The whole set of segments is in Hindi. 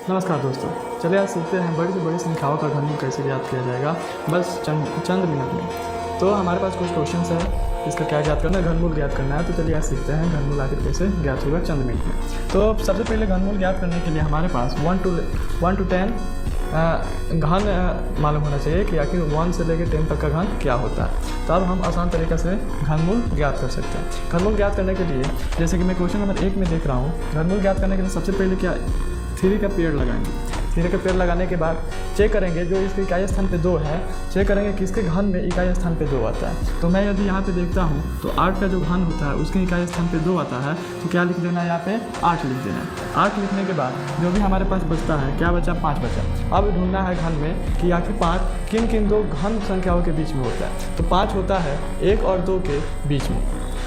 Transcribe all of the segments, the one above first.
नमस्कार दोस्तों, चलिए आज सीखते हैं बड़ी से बड़ी संख्याओं का घनमूल कैसे ज्ञात किया जाएगा बस चंद मिनट में। तो हमारे पास कुछ क्वेश्चंस है, इसका क्या ज्ञात करना है, घनमूल ज्ञात करना है। तो चलिए आज सीखते हैं घनमूल आखिर कैसे ज्ञात होगा चंद मिनट में। तो सबसे पहले घनमूल ज्ञात करने के लिए हमारे पास 1 to 10 घन मालूम होना चाहिए कि आखिर 1 से लेकर 10 तक का घन क्या होता है। तब हम आसान तरीके से घनमूल ज्ञात कर सकते हैं। घनमूल ज्ञात करने के लिए जैसे कि मैं क्वेश्चन नंबर 1 में देख रहा हूँ, घनमूल ज्ञात करने के लिए सबसे पहले क्या 3 का पेड़ लगाएंगे। 3 का पेड़ लगाने के बाद चेक करेंगे जो इसके इकाई स्थान पे 2 है, चेक करेंगे किसके घन में इकाई स्थान पे 2 आता है। तो मैं यदि यहाँ पे देखता हूँ तो 8 का जो घन होता है उसके इकाई स्थान पे 2 आता है, तो क्या लिख देना है यहाँ पे 8 लिख देना है। 8 लिखने के बाद जो भी हमारे पास बचता है, क्या बचा 5 बचा। अब ढूंढना है घन में कि आखिर 5 किन किन 2 घन संख्याओं के बीच में होता है। तो 5 होता है 1 और 2 के बीच में,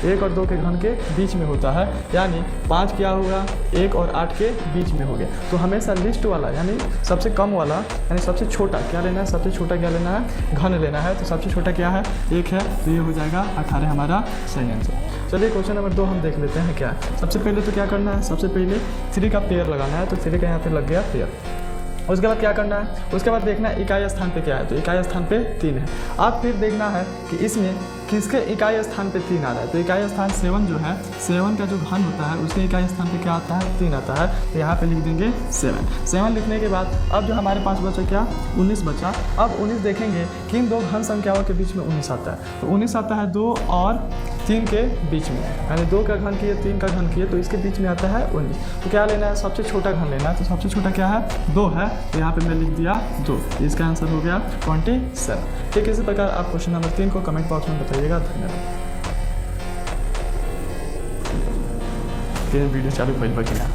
1 और 2 के घन के बीच में होता है, यानी 5 क्या होगा 1 और 8 के बीच में हो गया। तो हमेशा लिस्ट वाला यानी सबसे कम वाला यानी सबसे छोटा क्या लेना है, सबसे छोटा क्या लेना है, घन लेना है। तो सबसे छोटा क्या है 1 है, तो ये हो जाएगा 18 हमारा सही आंसर। चलिए क्वेश्चन नंबर 2 हम देख लेते हैं क्या है। सबसे पहले तो क्या करना है, सबसे पहले 3 का पेयर लगाना है। तो 3 का यहाँ पे लग गया पेयर। उसके बाद क्या करना है, उसके बाद देखना है इकाई स्थान पे क्या है। तो इकाई स्थान पे 3 है। अब फिर देखना है कि इसमें किसके इकाई स्थान पे 3 आ रहा है। तो इकाई स्थान 7 जो है, 7 का जो घन होता है उसके इकाई स्थान पे क्या आता है 3 आता है। तो यहाँ पे लिख देंगे 7 लिखने के बाद अब जो हमारे पास बचा क्या 19 बचा। अब 19 देखेंगे किन 2 घन संख्याओं के बीच में 19 आता है। तो 19 आता है 2 और 3 के बीच में, यानी 2 का घन किए 3 का घन किए तो इसके बीच में आता है 19। तो क्या लेना है, सबसे छोटा घन लेना है। तो सबसे छोटा क्या है 2 है, तो यहाँ पे मैं लिख दिया 2। इसका आंसर हो गया 27। ठीक इसी प्रकार आप क्वेश्चन नंबर 3 को कमेंट बॉक्स में बताइएगा। धन्यवाद। वीडियो चालू भइल बा कि ना।